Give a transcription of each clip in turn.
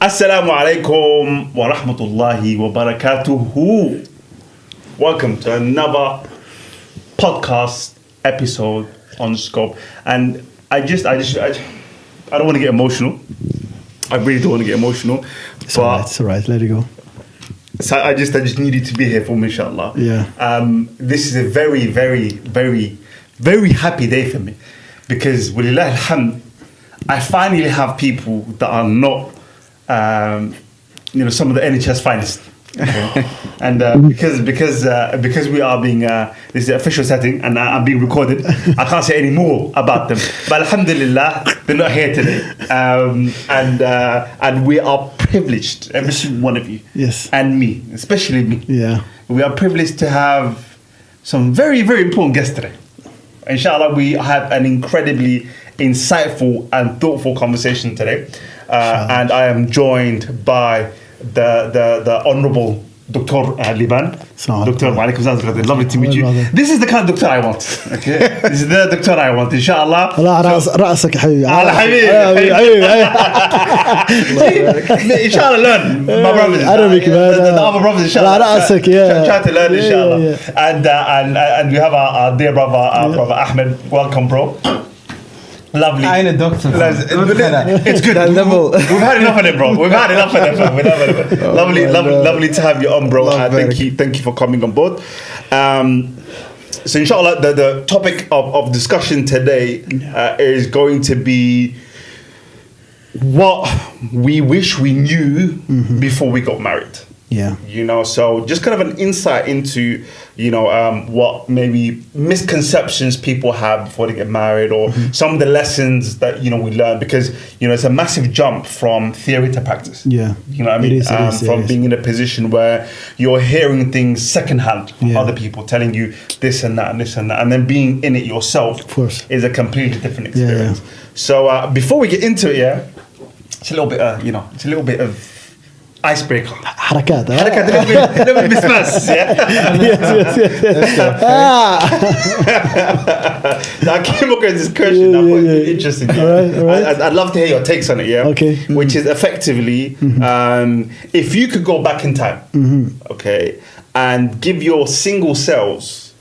Assalamu alaikum wa rahmatullahi wa barakatuhu. Welcome to another podcast episode on Scope. And I don't want to get emotional. I really don't want to get emotional. It's alright, let it go. So I just needed to be here for me, inshallah. Yeah. This is a very, very, very, very happy day for me. Because walillah alhamd, I finally have people that are not some of the NHS finest. And because we are being this is the official setting and I'm being recorded, I can't say any more about them. But alhamdulillah, they're not here today, and we are privileged, every single one of you, yes, and me, especially me. Yeah, we are privileged to have some very, very important guests today. Inshallah, we have an incredibly insightful and thoughtful conversation today, and I am joined by the Honourable Dr. Liban. Dr. Walaikum Salam. Lovely to meet you. Brother. This is the kind of doctor I want. Okay, this is the doctor I want. Inshallah. رأسك حبيبي. Inshallah, learn. My brothers. Arabic, man. The other brothers. Inshallah. رأسك, yeah. Try to learn. Inshallah. Yeah. And we have our dear brother, brother Ahmed. Welcome, bro. Lovely. I'm a doctor. It's good. We've had enough of it, bro. We've had enough of it, bro. Lovely to have you on, bro. Thank you for coming on board. So inshallah, the topic of discussion today is going to be what we wish we knew before we got married. Yeah. So just kind of an insight into, what maybe misconceptions people have before they get married, or some of the lessons that, we learn, because, it's a massive jump from theory to practice. Yeah. You know what I mean? From being in a position where you're hearing things secondhand from other people telling you this and that and this and that, and then being in it yourself, of course, is a completely different experience. Yeah. So before we get into it, it's a little bit of icebreaker. حركات. a little bit mismatched, yeah? Yes. I came across this question. I thought it would be interesting. All right. I'd love to hear your takes on it, yeah? Okay. Which is effectively, if you could go back in time, okay, and give your single selves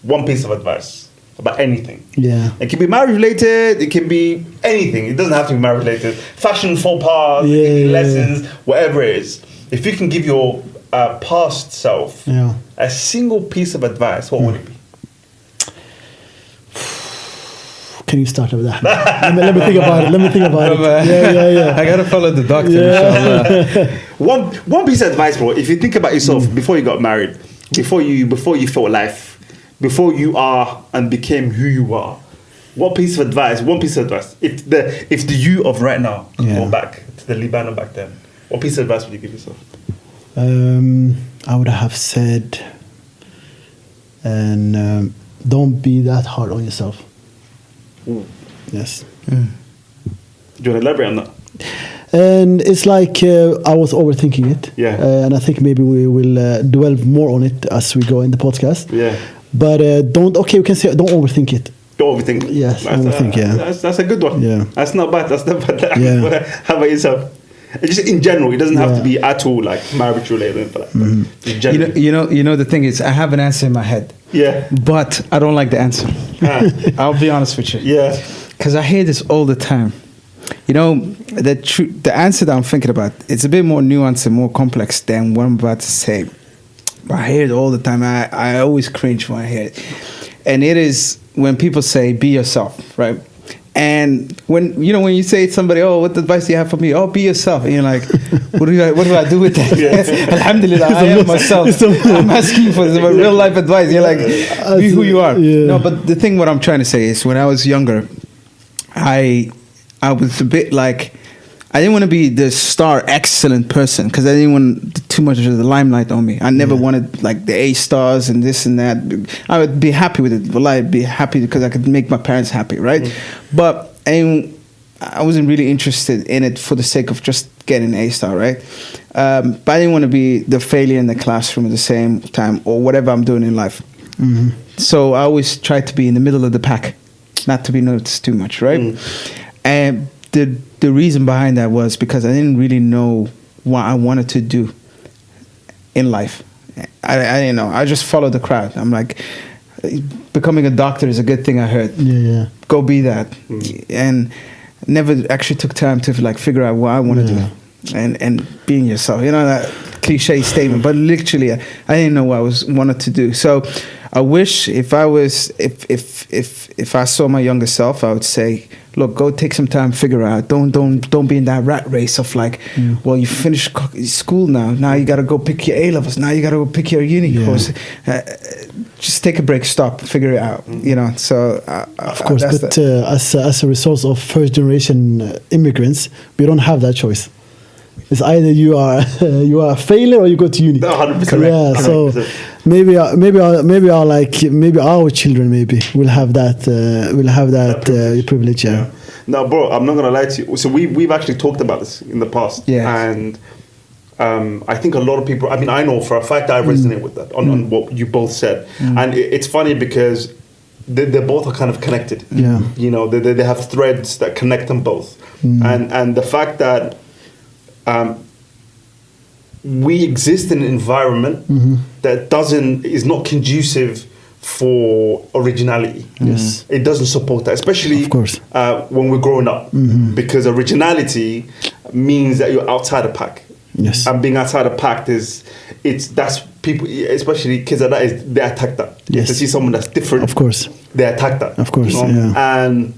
one piece of advice about anything. Yeah. It can be marriage related, it can be anything. It doesn't have to be marriage related. Fashion faux pas, lessons, whatever it is. If you can give your past self a single piece of advice, what would it be? Can you start with that? let me think about it. Yeah. I gotta follow the doctor. Inshallah. One piece of advice, bro. If you think about yourself before you got married, before you felt life, before you are and became who you are, one piece of advice. If the you of right now could go back to the Liban back then, what piece of advice would you give yourself? I would have said, and don't be that hard on yourself. Ooh. Yes. Do you want to elaborate on that? And it's like I was overthinking it. Yeah. And I think maybe we will dwell more on it as we go in the podcast. Yeah. But we can say don't overthink it. Don't overthink. Yes, overthink, That's a good one. Yeah. That's not bad. Yeah. How about yourself? Just in general, it doesn't have to be at all like marriage related. But in general. You know the thing is, I have an answer in my head. Yeah. But I don't like the answer. I'll be honest with you. Yeah. Because I hear this all the time. The answer that I'm thinking about, it's a bit more nuanced and more complex than what I'm about to say. But I hear it all the time. I always cringe when I hear it. And it is when people say, be yourself, right? And when you say to somebody, oh, what advice do you have for me? Oh, be yourself. And you're like, what do I do with that? Alhamdulillah, I am myself. I'm asking for real life advice. You're like, be who you are. Yeah. No, but the thing what I'm trying to say is when I was younger, I was a bit like, I didn't want to be the star excellent person because I didn't want too much of the limelight on me. I never wanted like the A stars and this and that. I would be happy with it. Well, I'd be happy because I could make my parents happy, right? But I wasn't really interested in it for the sake of just getting an A star, right? But I didn't want to be the failure in the classroom at the same time or whatever I'm doing in life. So I always tried to be in the middle of the pack, not to be noticed too much, right? the reason behind that was because I didn't really know what I wanted to do in life. I didn't know. I just followed the crowd. I'm like, becoming a doctor is a good thing, I heard. Yeah. Go be that. And never actually took time to like figure out what I want to do. And being yourself, you know, that cliche statement, but literally I didn't know what I wanted to do. So I wish if I saw my younger self, I would say, look, go take some time, figure out. Don't be in that rat race of like, well, you finished school now you got to go pick your A-levels, now you got to go pick your uni course. Just take a break, stop, figure it out, you know. So of course, but as a result of first generation immigrants, we don't have that choice. It's either you are a failure or you go to uni. 100%. Yeah, so 100%. maybe our children will have that privilege. Yeah. No, bro, I'm not gonna lie to you. So we've actually talked about this in the past, and I think a lot of people. I mean, I know for a fact I resonate with that on what you both said, and it's funny because they both are kind of connected. Yeah, you know, they have threads that connect them both, and the fact that. We exist in an environment that is not conducive for originality. Yes, it doesn't support that, especially of course when we're growing up, because originality means that you're outside the pack. Yes, and being outside the pack that's people, especially kids like that, they attack that. Yes, to see someone that's different, of course, they attack that. Of course, you know? And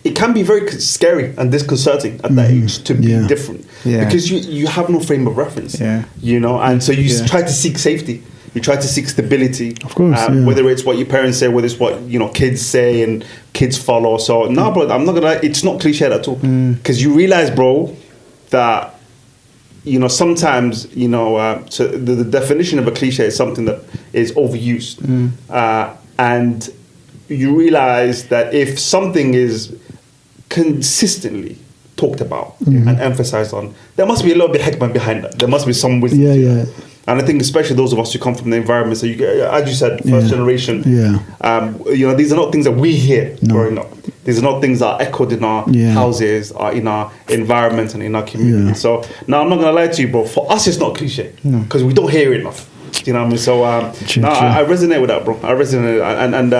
it can be very scary and disconcerting at that age to be different, because you have no frame of reference, you know, and so you try to seek safety, you try to seek stability, of course, whether it's what your parents say, whether it's what, you know, kids say and kids follow. So no, bro, I'm not gonna lie, it's not cliche at all, because you realize, bro, that, you know, sometimes, you know, so the definition of a cliche is something that is overused, and you realize that if something is consistently talked about and emphasized on, there must be a little bit hikmah behind that. There must be some wisdom. Yeah. And I think especially those of us who come from the environment, so you get, as you said, first generation. You know, these are not things that we hear growing up. These are not things that are echoed in our houses, or in our environment and in our community. So now I'm not gonna lie to you, bro. For us, it's not cliche because we don't hear it enough. You know what I mean? So true. I resonate with that, bro. I resonate, and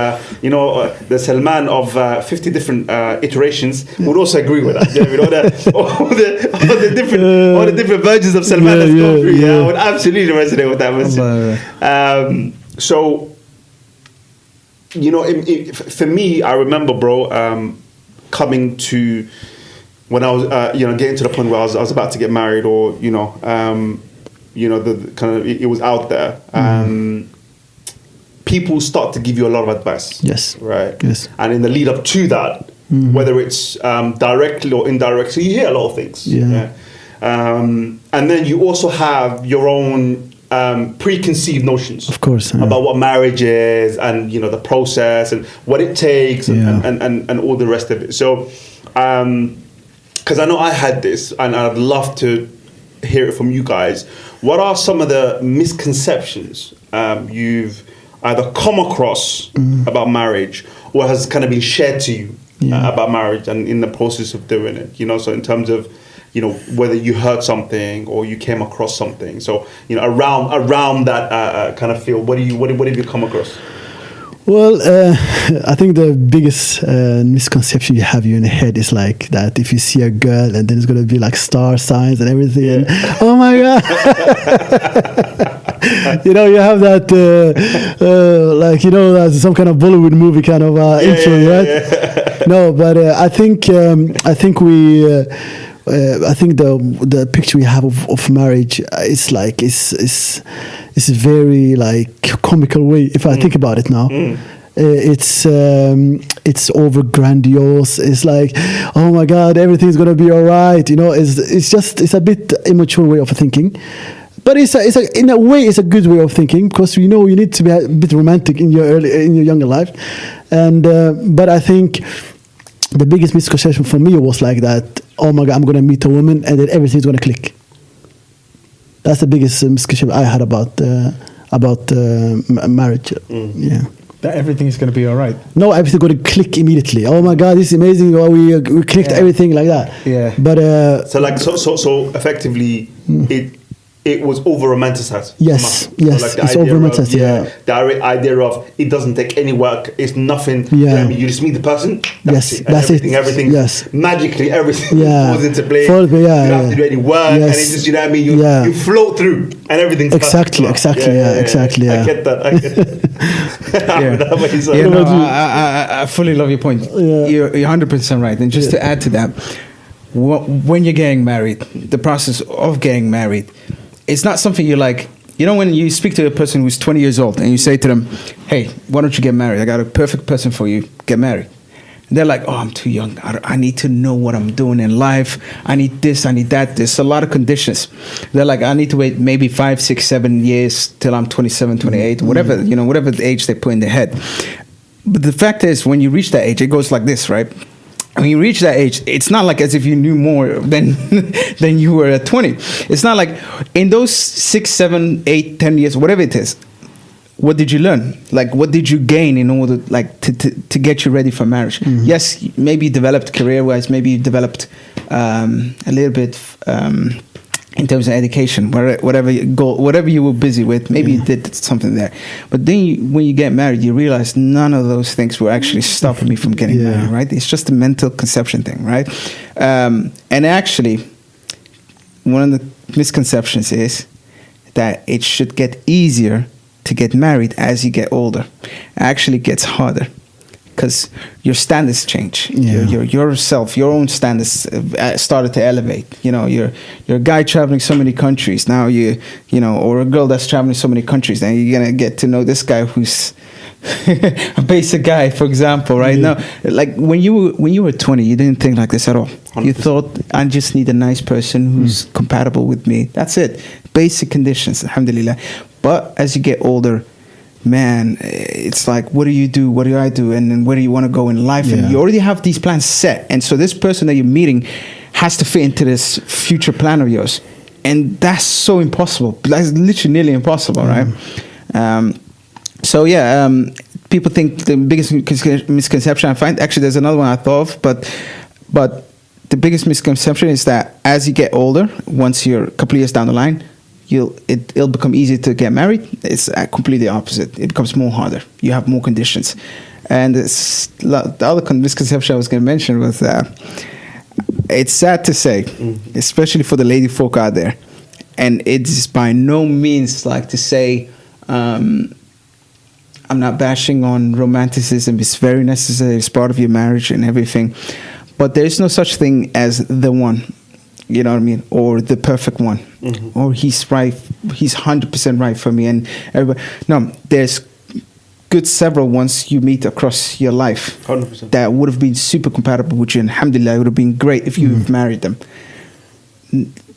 you know, the Salman of 50 different iterations would also agree with that. You know, all the different versions of Salman that's gone through. I would absolutely resonate with that message. So, you know, for me, I remember, bro, coming to when I was, you know, getting to the point where I was about to get married, or you know, the kind of, it was out there. People start to give you a lot of advice. Yes. Right. Yes. And in the lead up to that, whether it's directly or indirectly, you hear a lot of things. And then you also have your own preconceived notions, of course, about what marriage is, and, you know, the process and what it takes, and all the rest of it. So, because I know I had this, and I'd love to hear it from you guys. What are some of the misconceptions you've either come across about marriage, or has kind of been shared to you about marriage and in the process of doing it? You know, so in terms of, you know, whether you heard something or you came across something. So, you know, around that kind of field, what have you come across? Well, I think the biggest misconception you have in your head is like that if you see a girl and then it's going to be like star signs and everything, and oh my God, you know, you have that, like, you know, that's some kind of Bollywood movie kind of intro, right? Yeah. No, but I think the picture we have of marriage is like it's very like comical way if I think about it now. It's over grandiose. It's like, oh my God, everything's gonna be all right. You know, it's a bit immature way of thinking. But in a way it's a good way of thinking, because you know you need to be a bit romantic in your younger life, and but I think the biggest misconception for me was like that. Oh my God, I'm gonna meet a woman and then everything's gonna click. That's the biggest misconception I had about marriage. That everything is going to be all right. No, everything going to click immediately. Oh my God, this is amazing. Oh, we clicked everything like that. Yeah. But so effectively, it was over romanticized. Yes, So yes, like the it's idea over romanticized. of, the idea of it doesn't take any work. It's nothing. Yeah. You know what I mean? You just meet the person. Yes, it. And that's everything, it. Everything. Yes. Magically, everything falls into place. Yeah, you don't have yeah. to do any work, Yes. and it's just, you know what I mean. You float through, and everything's Exactly, perfect. exactly. I get that. Yeah, no, I fully love your point. Yeah. You're 100% right. And just to add to that, when you're getting married, the process of getting married, it's not something you're like, you know, when you speak to a person who's 20 years old and you say to them, hey, why don't you get married? I got a perfect person for you. Get married. And they're like, oh, I'm too young. I need to know what I'm doing in life. I need this, I need that. There's a lot of conditions. They're like, I need to wait maybe 5, 6, 7 years till I'm 27, 28, whatever, you know, whatever the age they put in their head. But the fact is, when you reach that age, it goes like this, right? When you reach that age, it's not like as if you knew more than you were at 20. It's not like in those 6, 7, 8, 10 years, whatever it is, what did you learn? Like, what did you gain in order, like, to get you ready for marriage? Mm-hmm. Yes, maybe you developed career-wise, maybe you developed a little bit in terms of education, whatever you were busy with, maybe you did something there. But then when you get married, you realize none of those things were actually stopping me from getting married, right? It's just a mental conception thing, right? And actually, one of the misconceptions is that it should get easier to get married as you get older. It actually gets harder because your standards change. Yourself, your own standards started to elevate. You know, you're a guy traveling so many countries. Now you know, or a girl that's traveling so many countries. Now you're gonna get to know this guy who's a basic guy, for example, right? Now, like when you were 20, you didn't think like this at all. 100%. You thought, I just need a nice person who's compatible with me. That's it. Basic conditions, alhamdulillah. But as you get older, man, it's like, what do you do? What do I do? And then where do you want to go in life? And you already have these plans set. And so this person that you're meeting has to fit into this future plan of yours. And that's so impossible. That's literally nearly impossible, right? People think the biggest misconception I find, actually there's another one I thought of, but the biggest misconception is that as you get older, once you're a couple of years down the line, it'll become easier to get married. It's completely opposite. It becomes more harder. You have more conditions. And the other misconception I was going to mention was it's sad to say, especially for the lady folk out there, and it's by no means like to say, I'm not bashing on romanticism. It's very necessary. It's part of your marriage and everything. But there is no such thing as the one. You know what I mean? Or the perfect one. Mm-hmm. Or he's right. He's 100% right for me. And everybody. No, there's good several ones you meet across your life 100%. That would have been super compatible with you. And alhamdulillah, it would have been great if you've married them.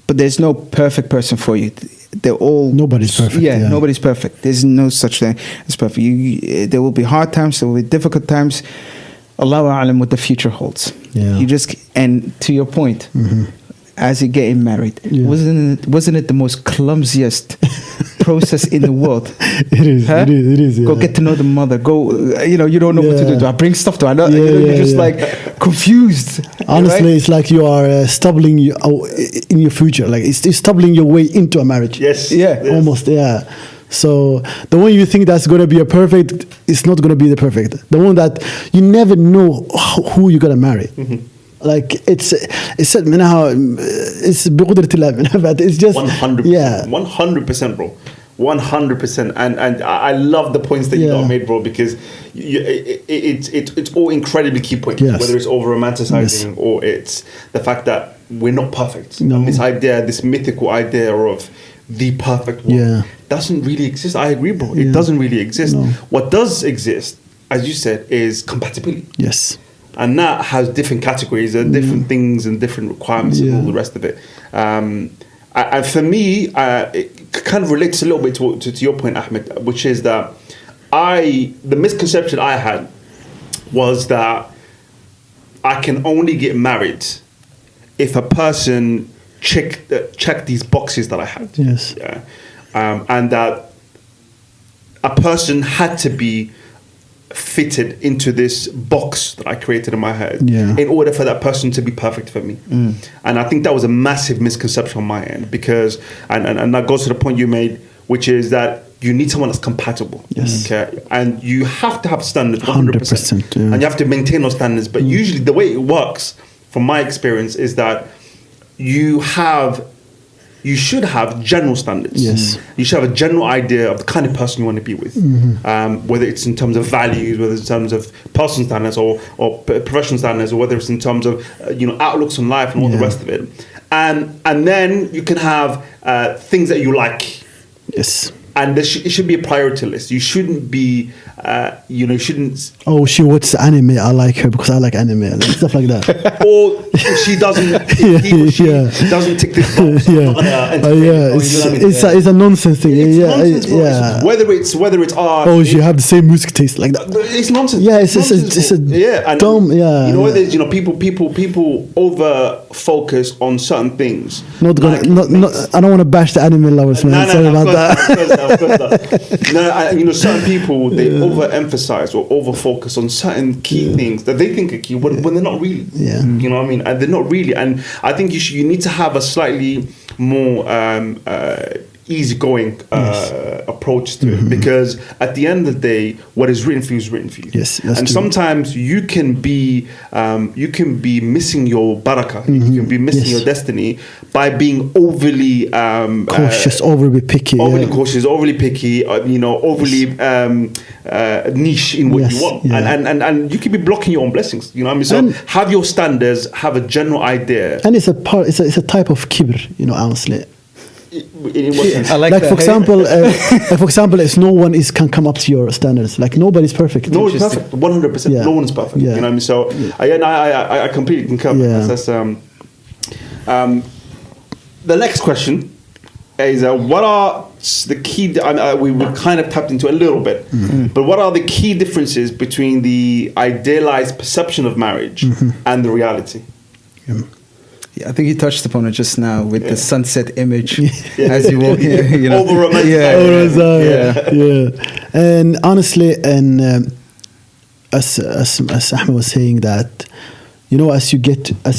But there's no perfect person for you. They're all... Nobody's perfect. Yeah, nobody's perfect. There's no such thing as perfect. There will be hard times. There will be difficult times. Allahu A'lam what the future holds. Yeah. And to your point... As you're getting married, wasn't it the most clumsiest process in the world? It is. Huh? It is. Go get to know the mother. Go, you don't know what to do. Do I bring stuff? Do I not? You're just like confused. Honestly, right? It's like you are stumbling in your future. Like it's stumbling your way into a marriage. Yes. Yeah. Yes. Almost. Yeah. So the one you think that's going to be a perfect, it's not going to be the perfect. The one that you never know who you're going to marry. Mm-hmm. Like it's بقدرة الله but it's just 100%. Yeah. 100%, bro. 100%. And I love the points that you got made, bro, because it's all incredibly key points. Yes. Whether it's over romanticizing or it's the fact that we're not perfect. No. And this mythical idea of the perfect one doesn't really exist. I agree, bro. It doesn't really exist. No. What does exist, as you said, is compatibility. Yes. And that has different categories and different things and different requirements and all the rest of it. And for me, it kind of relates a little bit to your point, Ahmed, which is that the misconception I had was that I can only get married if a person checked these boxes that I had. Yes. Yeah. And that a person had to be fitted into this box that I created in my head Yeah. in order for that person to be perfect for me. And I think that was a massive misconception on my end, because and that goes to the point you made, which is that you need someone that's compatible. Yes. Okay. And you have to have standards 100%. 100%, yeah. And you have to maintain those standards. But usually the way it works, from my experience, is that you should have general standards. Yes. You should have a general idea of the kind of person you want to be with, whether it's in terms of values, whether it's in terms of personal standards or professional standards, or whether it's in terms of outlooks on life and all the rest of it. And then you can have things that you like. Yes. And it should be a priority list. You shouldn't be, you shouldn't. Oh, she watches anime. I like her because I like anime, and stuff like that. Or she doesn't. He or she doesn't tick this box. It's a nonsense thing. It's Yeah, nonsense, bro. yeah. Whether it's art. Oh, you have the same music taste like that. It's nonsense. Yeah, it's nonsense, a and dumb. Yeah. Whether it's, people over focus on certain things. Not gonna. I don't want to bash the anime lovers, man. Sorry about that. Of course not. Certain people, they overemphasize or overfocus on certain key things that they think are key when they're not really. Yeah. You know what I mean? And they're not really. And I think you need to have a slightly more easygoing approach to it, because at the end of the day, what is written for you is written for you. Yes, that's and true. sometimes you can be missing your barakah, you can be missing your destiny by being overly Cautious, overly picky. overly cautious, overly picky, overly niche in what you want, and you could be blocking your own blessings. You know what I mean? So have your standards, have a general idea, and it's a type of kibr, honestly. In what sense? I like Like that. for example, if no one can come up to your standards, like nobody's perfect. No one's perfect. 100%. Yeah. No one's perfect. Yeah. You know what I mean? So I completely concur. Yeah. That's, the next question is what are the key? We kind of tapped into a little bit, but what are the key differences between the idealized perception of marriage and the reality? Yeah, I think you touched upon it just now with the sunset image as you walk here. Over Yeah. And honestly, and as Ahmed was saying that, as you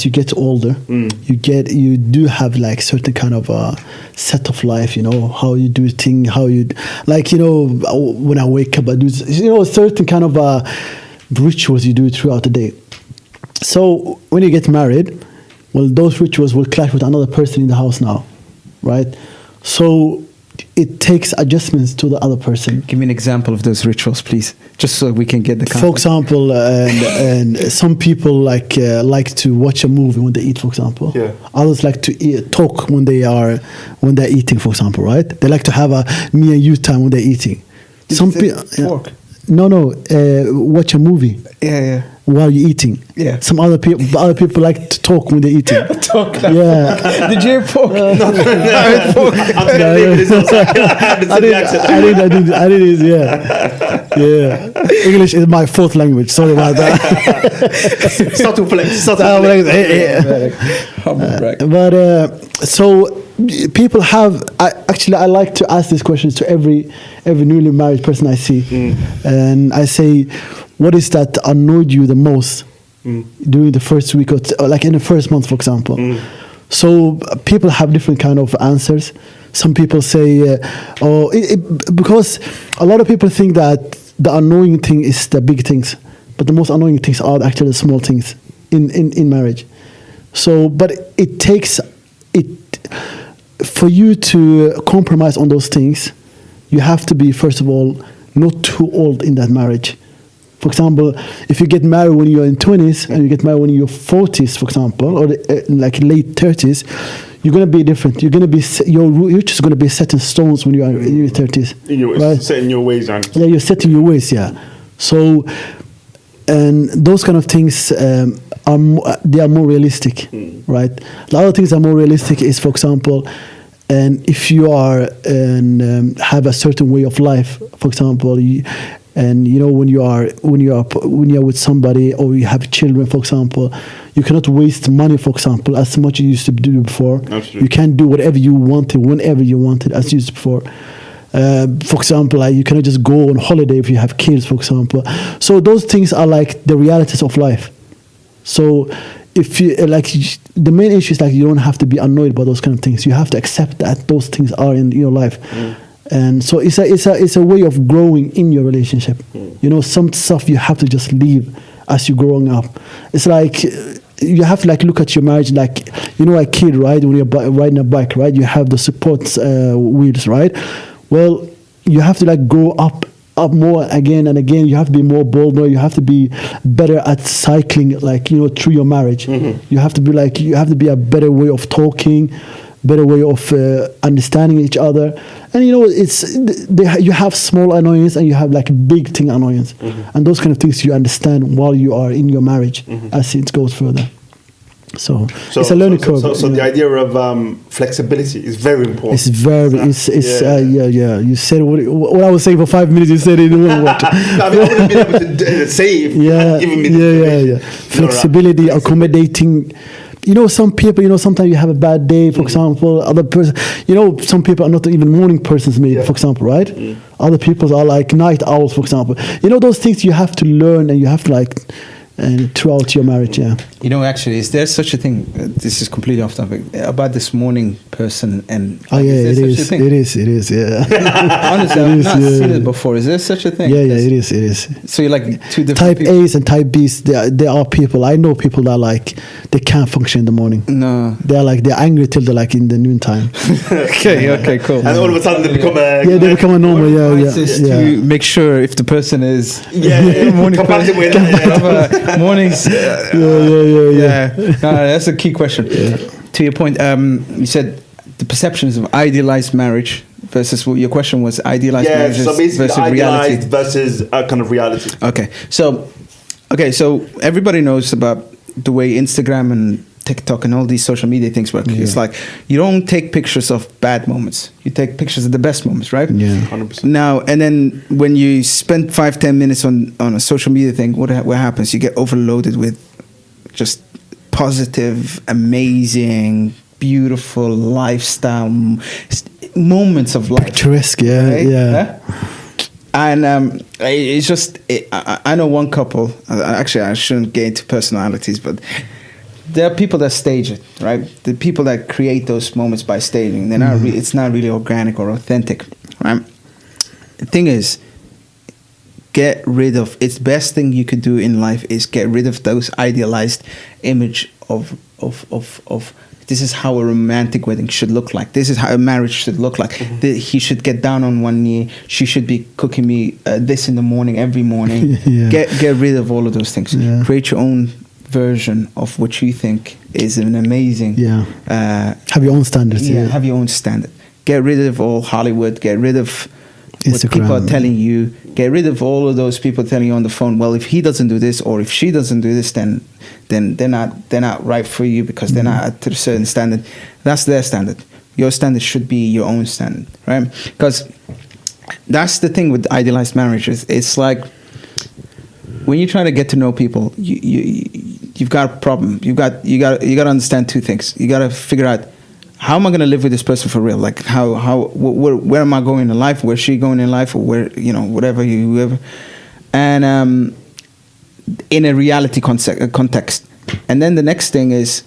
get older, you do have like certain kind of a set of life. How you do things, how you like. When I wake up, I do certain kind of rituals you do throughout the day. So when you get married, well, those rituals will clash with another person in the house now, right? So it takes adjustments to the other person. Give me an example of those rituals, please, just so we can get the context. For example, and some people like to watch a movie when they eat, for example. Yeah. Others like to talk when they're eating, for example, right? They like to have a me and you time when they're eating. Some people. Fork. No, watch a movie. Yeah. While you're eating. Yeah. Some other people like to talk when they're eating. Talk. Yeah. Did you hear pork? I did. Yeah. English is my fourth language. Sorry about that. Subtle flex. But so people have. I like to ask these questions to every newly married person I see, and I say, what is that annoyed you the most during the first week or like in the first month, for example? So people have different kind of answers. Some people say, because a lot of people think that the annoying thing is the big things, but the most annoying things are actually the small things in marriage. So, but it takes for you to compromise on those things. You have to be, first of all, not too old in that marriage. For example, if you get married when you're in 20s and you get married when you're 40s, for example, or like late 30s, you're going to be different. You're going to be you're just going to be set in stones when you are in your 30s. Right? Setting your ways on. Yeah, you're setting your ways. Yeah. So, and those kind of things they are more realistic, right? The other things that are more realistic is, for example, and if you are and have a certain way of life, for example, when you are with somebody or you have children, for example, you cannot waste money, for example, as much as you used to do before. Absolutely. You can't do whatever you wanted whenever you wanted, as you used before. For example, like you cannot just go on holiday if you have kids, for example. So those things are like the realities of life. So if you the main issue is like you don't have to be annoyed by those kind of things. You have to accept that those things are in your life. And so it's a way of growing in your relationship. You know, some stuff you have to just leave as you're growing up. It's like you have to like look at your marriage like, you know, a kid, right? When you're riding a bike, right? You have the support wheels, right? Well, you have to like grow up more again and again. You have to be more bold. No, you have to be better at cycling, like, you know, through your marriage. You have to be a better way of talking, better way of understanding each other. And you know, you have small annoyance and you have like big thing annoyance, and those kind of things you understand while you are in your marriage as it goes further. So it's a learning curve. So the idea of flexibility is very important. It's very, yeah. You said what I was saying for 5 minutes. You said it in one word. I wouldn't be able to say if you hadn't given me the flexibility, accommodating. You know, some people, you know, sometimes you have a bad day, for example. Other person, you know, some people are not even morning persons, maybe, for example, right? Other people are like night owls, for example. You know, those things you have to learn and you have to like throughout your marriage, You know, actually, is there such a thing? This is completely off topic about this morning person and. Oh yeah, it is. Yeah. Honestly, I've not seen it before. Is there such a thing? Yeah, it is. So you're like two different type people. A's and type B's. There are people. I know people that like they can't function in the morning. No, they're angry till they're like in the noontime. okay, cool. And all of a sudden they become they become a normal. To make sure if the person is morning person. Mornings. No, that's a key question. To your point, you said the perceptions of idealized marriage versus what your question was, idealized marriages so basically versus idealized reality versus a kind of reality. Okay, so everybody knows about the way Instagram and TikTok and all these social media things work. It's like you don't take pictures of bad moments. You take pictures of the best moments, right? Yeah, 100%. Now, and then when you spend 5-10 minutes on a social media thing, what happens? You get overloaded with just positive, amazing, beautiful lifestyle moments of life. Picturesque, yeah. And it's just, I know one couple, actually I shouldn't get into personalities, but there are people that stage it, right? The people that create those moments by staging, they're not it's not really organic or authentic, right? The thing is, get rid of, it's best thing you could do in life is get rid of those idealized image of this is how a romantic wedding should look like. This is how a marriage should look like. He should get down on one knee. She should be cooking me this in the morning, every morning. Get rid of all of those things. Create your own version of what you think is an amazing. Have your own standards. Have your own standard. Get rid of all Hollywood. Get rid of what Instagram. people are telling you. Get rid of all of those people telling you on the phone, well, if he doesn't do this or if she doesn't do this, then they're not right for you because they're not at a certain standard. That's their standard. Your standard should be your own standard, right? Because that's the thing with idealized marriages. It's like when you're trying to get to know people, you've got a problem. You got to understand two things. You got to figure out, how am I going to live with this person for real? Like where am I going in life? Where's she going in life? Or where, whoever. And in a reality context. And then the next thing is,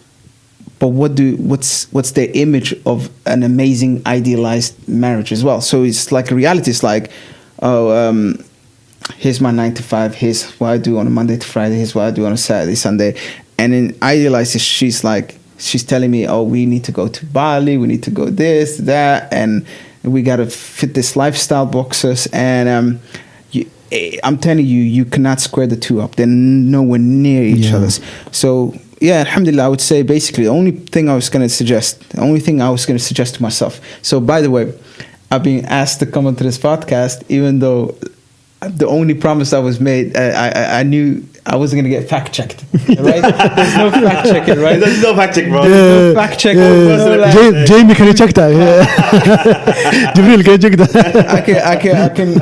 but what's their image of an amazing idealized marriage as well? So it's like a reality. It's like, here's my 9 to 5. Here's what I do on a Monday to Friday. Here's what I do on a Saturday, Sunday. And in idealized, she's telling me, oh, we need to go to Bali, we need to go this, that, and we got to fit this lifestyle boxes. And I'm telling you, you cannot square the two up. They're nowhere near each other. So, alhamdulillah, I would say basically the only thing I was going to suggest to myself. So, by the way, I've been asked to come onto this podcast, even though the only promise I was made, I knew I wasn't going to get fact checked, right? There's no fact checking, right? There's no fact check, bro. No fact check. Jamie, can you check that? Jibril, can you check that?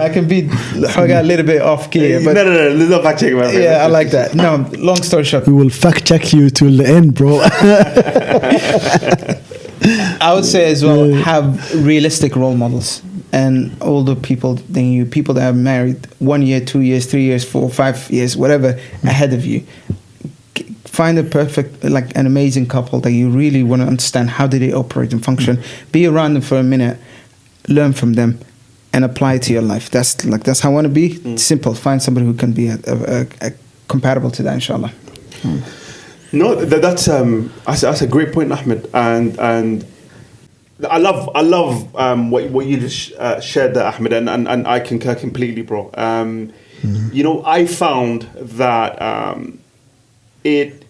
I can be a little bit off key, but no, there's no fact check, bro. Yeah, I like that. No, long story short, we will fact check you till the end, bro. I would say as well, have realistic role models. and older people than you, people that are married 1 year, 2 years, 3 years, 4, 5 years, whatever, ahead of you. Find a perfect, like an amazing couple that you really want to understand how do they operate and function. Be around them for a minute, learn from them, and apply it to your life. That's how I want to be. Simple. Find somebody who can be compatible to that, inshallah. No, that's a great point, Ahmed, and I love what you just shared there, Ahmed, and I concur completely, bro. You know, I found that it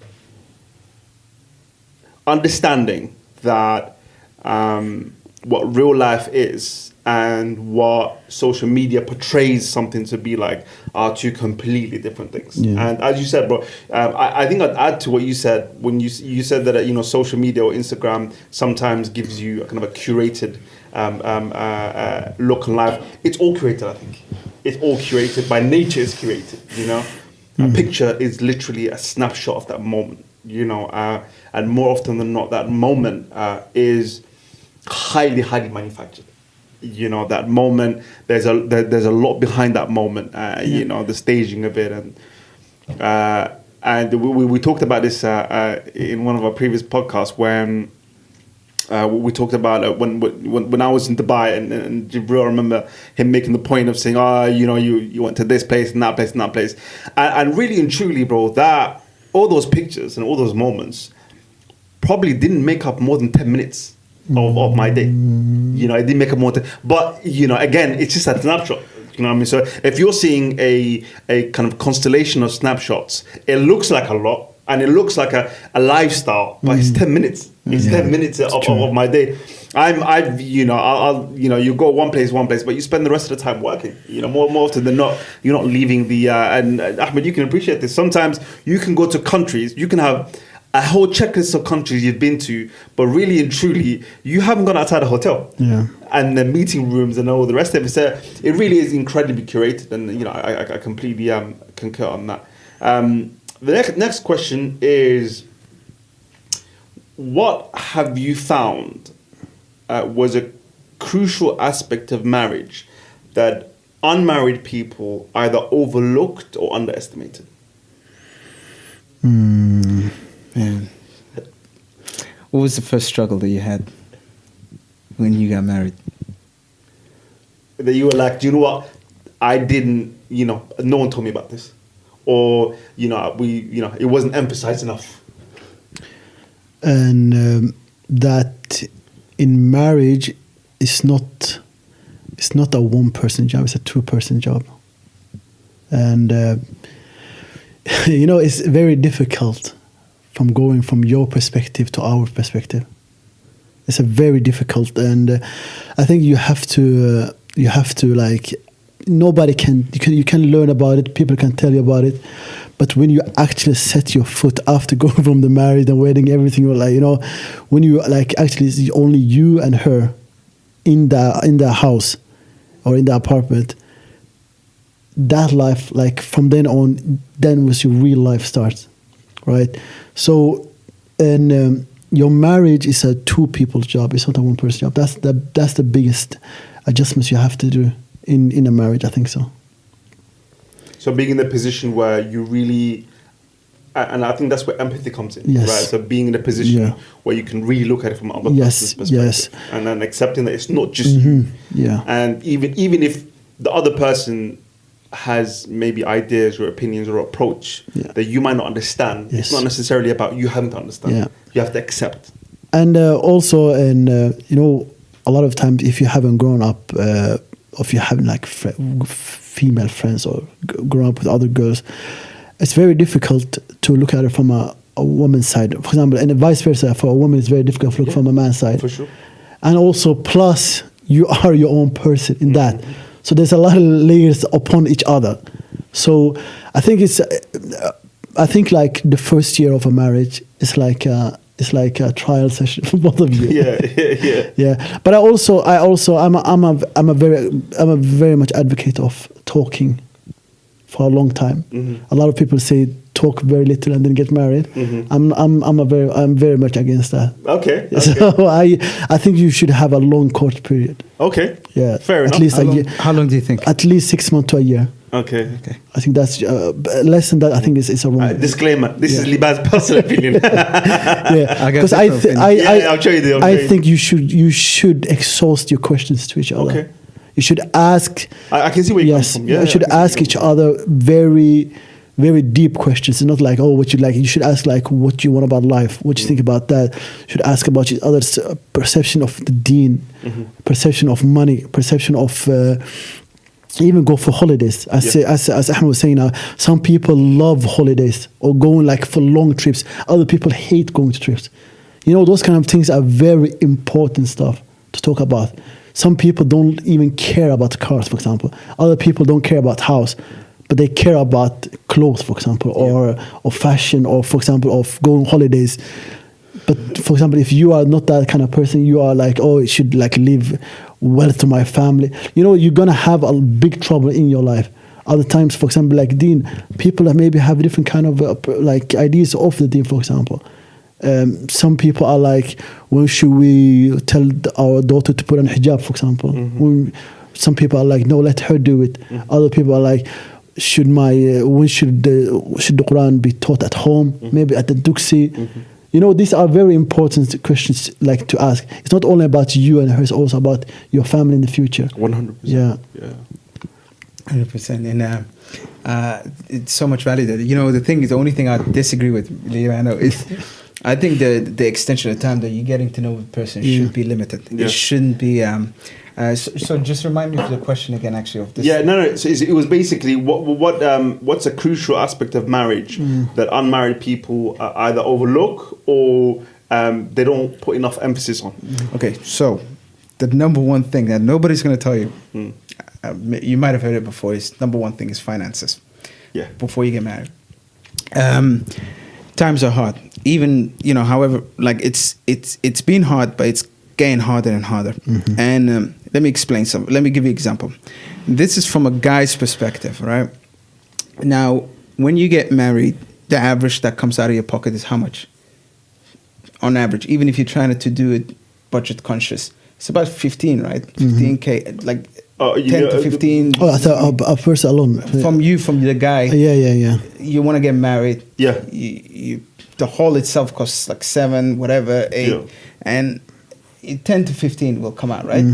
understanding that what real life is and what social media portrays something to be like are two completely different things. Yeah. And as you said, bro, I think I'd add to what you said when you said that you know, social media or Instagram sometimes gives you a kind of a curated look in life. It's all curated, I think. It's all curated. By nature, it's curated. You know, a picture is literally a snapshot of that moment. You know, and more often than not, that moment is highly manufactured. You know, that moment, there's a lot behind that moment. You know, the staging of it, and we talked about this in one of our previous podcasts when we talked about when I was in Dubai, and Jibril, I remember him making the point of saying, you know, you went to this place and that place and that place, and really and truly, bro, that all those pictures and all those moments probably didn't make up more than 10 minutes of my day. You know, it didn't make up more than, but you know, again, it's just a snapshot. You know what I mean? So if you're seeing a kind of constellation of snapshots, it looks like a lot and it looks like a lifestyle, but it's 10 minutes. It's 10 minutes of my day. I'll you know, you go one place, but you spend the rest of the time working. You know, more often than not, you're not leaving the. And Ahmed, you can appreciate this. Sometimes you can go to countries, you can have a whole checklist of countries you've been to, but really and truly, you haven't gone outside a hotel. Yeah. And the meeting rooms and all the rest of it. So it really is incredibly curated, and you know, I completely concur on that. The next question is, what have you found was a crucial aspect of marriage that unmarried people either overlooked or underestimated? Man, what was the first struggle that you had when you got married? That you were like, do you know what? I didn't, you know, no one told me about this, or you know, it wasn't emphasized enough. And that in marriage, it's not a one-person job; it's a two-person job, and you know, it's very difficult from going from your perspective to our perspective. It's a very difficult, and I think you have to like, nobody can, you can learn about it, people can tell you about it, but when you actually set your foot after going from the marriage and wedding, everything, you're like, you know, when you like actually it's only you and her in the house or in the apartment, that life, like from then on, then was your real life starts, right? So, and your marriage is a two people's job. It's not a one person job. That's the biggest adjustments you have to do in a marriage. I think so. So being in the position where you really, and I think that's where empathy comes in, yes. right? So being in a position where you can really look at it from other person's perspective, and then accepting that it's not just you. Yeah. And even if the other person has maybe ideas or opinions or approach that you might not understand, it's not necessarily about you having to understand. Yeah. You have to accept. And also, you know, a lot of times if you haven't grown up, or if you haven't like female friends or grown up with other girls, it's very difficult to look at it from a woman's side, for example, and vice versa. For a woman, it's very difficult to look from a man's side. For sure. And also, plus, you are your own person in that. So there's a lot of layers upon each other. So I think like the first year of a marriage is like a trial session for both of you. Yeah. But I'm a very much advocate of talking for a long time. A lot of people say talk very little and then get married. I'm very much against that. Okay. So I think you should have a long court period. Okay. Yeah, Fair enough. At least How long do you think? At least 6 months to a year. Okay. I think that's less than that. I think it's a wrong. Disclaimer: this is Liban's personal opinion. Yeah, because I'll show you the. I think you should exhaust your questions to each other. Okay. You should ask. I can see where you come from. Yeah, you should ask each other very, very deep questions. It's not like, oh, what you like. You should ask like, what you want about life. What you think about that. You should ask about each other's perception of the deen, perception of money, perception of. Even go for holidays. As Ahmed was saying, some people love holidays or going like for long trips. Other people hate going to trips. You know, those kind of things are very important stuff to talk about. Some people don't even care about cars, for example. Other people don't care about house, but they care about clothes, for example, or fashion, or for example, of going holidays. But for example, if you are not that kind of person, you are like, oh, it should like live well to my family. You know, you're gonna have a big trouble in your life. Other times, for example, like deen, people that maybe have different kind of like ideas of the deen, for example. Some people are like, when should we tell our daughter to put on hijab, for example? Some people are like, no, let her do it. Other people are like, when should the Quran be taught at home? Maybe at the duksi. You know, these are very important questions like to ask. It's not only about you and her, it's also about your family in the future. 100%. Yeah. 100%. And it's so much value there. You know, the thing is, the only thing I disagree with, Leonardo, is I think the extension of time that you're getting to know the person should be limited. Yeah. It shouldn't be. So just remind me of the question again, actually, of this. Yeah, no. So it was basically what's a crucial aspect of marriage that unmarried people either overlook or they don't put enough emphasis on. Okay, so the number one thing that nobody's going to tell you, you might have heard it before, is number one thing is finances. Yeah. Before you get married. Times are hard. Even, you know, however, like it's been hard, but it's getting harder and harder. And let me explain something. Let me give you an example. This is from a guy's perspective, right? Now, when you get married, the average that comes out of your pocket is how much? On average, even if you're trying to do it budget conscious, it's about 15, right? 15K, like 10 to 15. Oh, I thought a person alone. From the guy. Yeah. You want to get married. Yeah. The hall itself costs like 7, whatever, 8, and 10 to 15 will come out, right?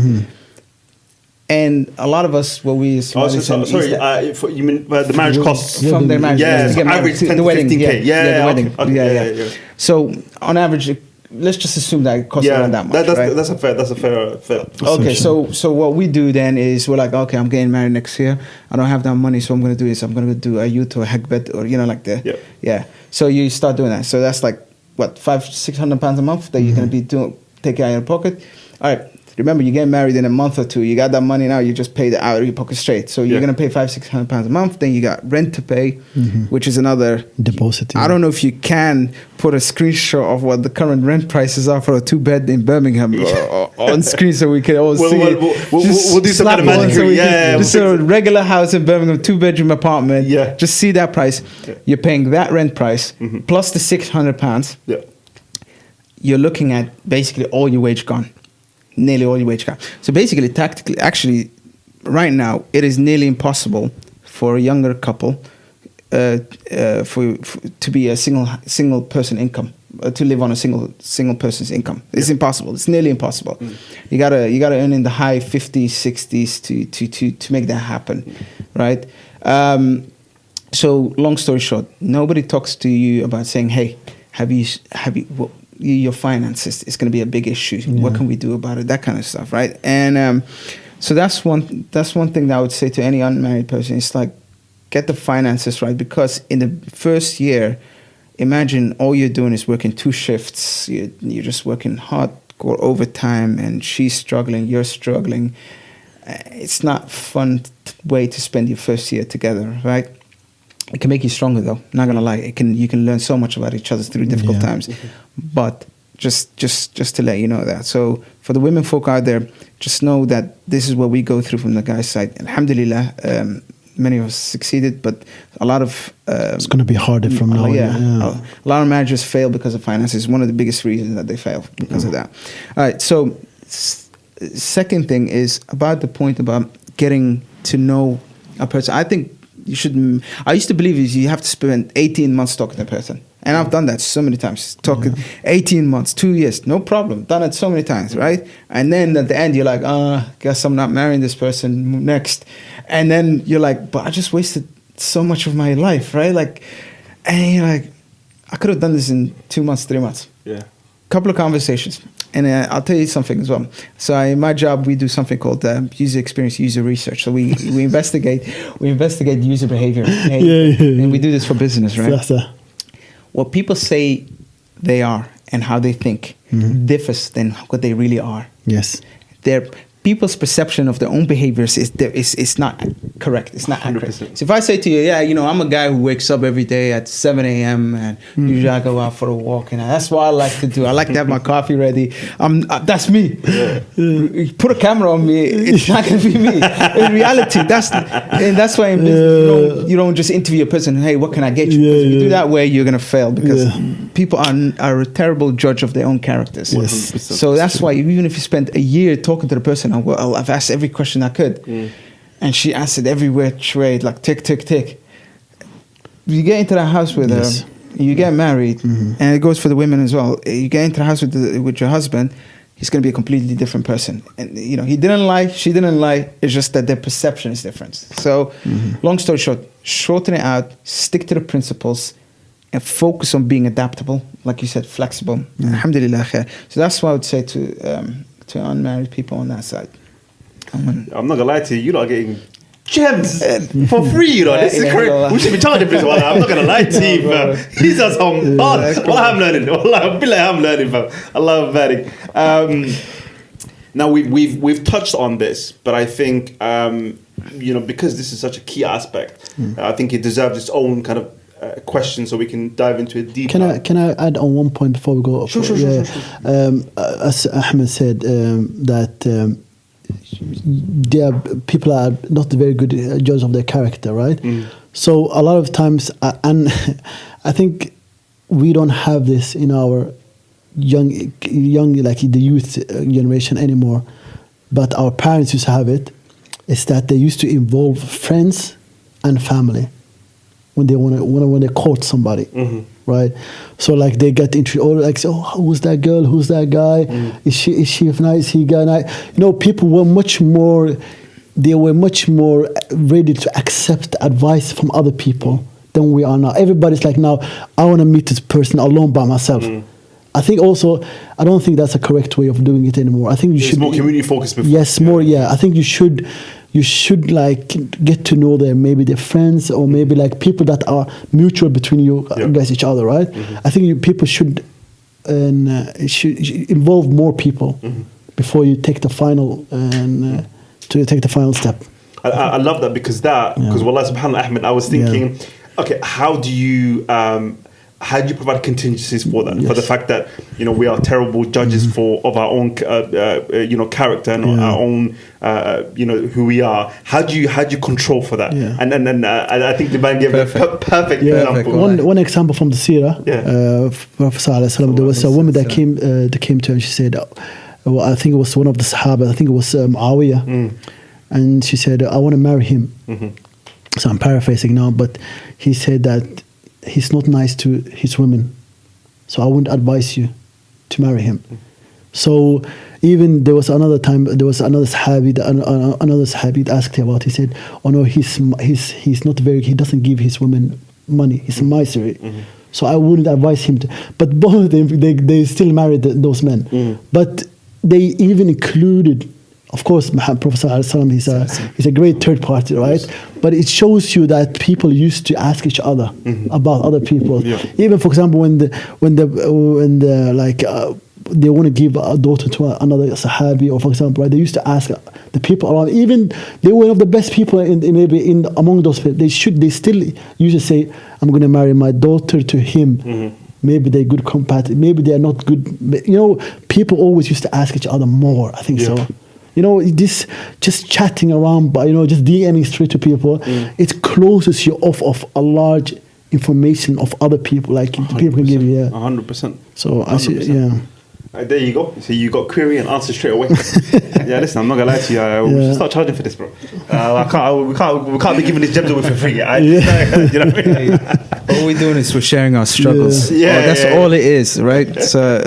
And a lot of us, what we sorry, you mean the marriage costs from their marriage? Yeah, to get married, average 10 the to wedding, 15K. the wedding. Okay. Yeah. So on average, let's just assume that it costs around that much. That's a fair. Okay, so what we do then is we're like, okay, I'm getting married next year. I don't have that money, so I'm going to do this. I'm going to do a youth or a hekbet, or like the So you start doing that. So that's like what, £500-600 a month that you're going to be taking out of your pocket. All right. Remember, you get married in a month or two. You got that money now. You just pay it out of your pocket straight. So you're going to pay £500-600 a month. Then you got rent to pay, which is another deposit. I don't know if you can put a screenshot of what the current rent prices are for a 2-bed in Birmingham on screen, so we can all see. We'll do some kind of magic. Just a regular house in Birmingham, 2-bedroom apartment. Yeah. Just see that price. Yeah. You're paying that rent price plus the £600. Yeah. You're looking at basically all your wage gone. Nearly all your wage gone. So basically, tactically, actually, right now, it is nearly impossible for a younger couple to be a single person income, to live on a single person's income. It's impossible. It's nearly impossible. You gotta earn in the high 50s, 60s to make that happen, right? So long story short, nobody talks to you about saying, hey, have you your finances is going to be a big issue. What can we do about it? That kind of stuff, right? And so that's one thing that I would say to any unmarried person. It's like, get the finances right, because in the first year, imagine all you're doing is working 2 shifts. You're just working hardcore overtime, and she's struggling, you're struggling. It's not a fun way to spend your first year together, right? It can make you stronger, though. Not gonna lie, you can learn so much about each other through difficult times. But just to let you know that. So for the women folk out there, just know that this is what we go through from the guy's side. Alhamdulillah, many of us succeeded, but a lot of it's going to be harder from now. A lot of managers fail because of finances. One of the biggest reasons that they fail because of that. All right. So, second thing is about the point about getting to know a person. I think you should. I used to believe you have to spend 18 months talking to a person. And I've done that so many times. Talking 18 months, 2 years, no problem. Done it so many times, right? And then at the end, you're like, guess I'm not marrying this person next. And then you're like, but I just wasted so much of my life, right? Like, and you're like, I could have done this in 2 months, 3 months. Yeah. Couple of conversations. And I'll tell you something as well. So in my job, we do something called user experience, user research. So we investigate user behavior. And we do this for business, right? What people say they are and how they think differs than what they really are. Yes. People's perception of their own behaviors is not correct. It's not 100%. Accurate. So if I say to you, I'm a guy who wakes up every day at 7 a.m. and usually I go out for a walk, and that's what I like to do. I like to have my coffee ready. That's me. You put a camera on me, it's not going to be me. In reality, that's why in business you don't just interview a person. Hey, what can I get you? If you do that way, you're going to fail because people are a terrible judge of their own characters. Yes. So that's why even if you spend a year talking to the person, I've asked every question I could, and she answered every which way, like tick, tick, tick. You get into the house with her, you get married, and it goes for the women as well. You get into the house with your husband, he's going to be a completely different person. And he didn't lie, she didn't lie. It's just that their perception is different. So, long story short, shorten it out, stick to the principles, and focus on being adaptable, like you said, flexible. Alhamdulillah khair. So that's what I would say to unmarried people on that side. I'm not gonna lie to you, you're not getting gems for free, This is correct. We should be charging for this one. I'm not gonna lie to you, fam. These are some hard. I'm learning. I'm learning, fam. Allah barik. Now we've touched on this, but I think because this is such a key aspect, I think it deserves its own kind of question, so we can dive into it deeper. Can I add on one point before we go? Sure. As Ahmed said, that people are not very good judge of their character, right? So a lot of times, and I think we don't have this in our young like the youth generation anymore, but our parents used to have it. Is that they used to involve friends and family when they court somebody, right? So like they get into who's that girl? Who's that guy? Is she nice? He guy nice? People were much more ready to accept advice from other people than we are now. Everybody's like, now I want to meet this person alone by myself. I think also, I don't think that's a correct way of doing it anymore. I think you should more community focused. Yes, more. Yeah, I think you should like get to know them, maybe their friends or maybe like people that are mutual between you guys, each other, right? I think people should involve more people before you take the final step. I love that because Wallah subhanallah Ahmed, I was thinking, okay, how do you provide contingencies for that? For the fact that we are terrible judges of our own character and our own who we are. How do you control for that? And I think the man gave a perfect example. One example from the Seerah, Prophet Sallallahu Alaihi Wasallam, there was a woman that came to her and she said, I think it was one of the Sahaba, I think it was Muawiyah, and she said, I want to marry him. So I'm paraphrasing now, but he said that he's not nice to his women, so I wouldn't advise you to marry him. So even there was another time, there was another Sahabi asked him about. He said, "Oh no, he's not very. He doesn't give his women money. He's a miserly. So I wouldn't advise him to." But both of them, they still married those men. But they even included. Of course, Prophet ﷺ, he's a great third party, right? But it shows you that people used to ask each other about other people. Even, for example, when they want to give a daughter to another Sahabi, or for example, right, they used to ask the people around. Even they were one of the best people among those people. They still used to say, "I'm going to marry my daughter to him." Maybe they're good compatible. Maybe they're not good. People always used to ask each other more. I think so. this just chatting around, but just DMing straight to people, it closes you off of a large information of other people. Like people can give you 100%. So I see, yeah. There you go. So you got query and answer straight away. Yeah, listen, I'm not gonna lie to you. We should start charging for this, bro. We can't be giving this gems away for free. You know what I mean? All we're doing is we're sharing our struggles. That's all it is, right? So,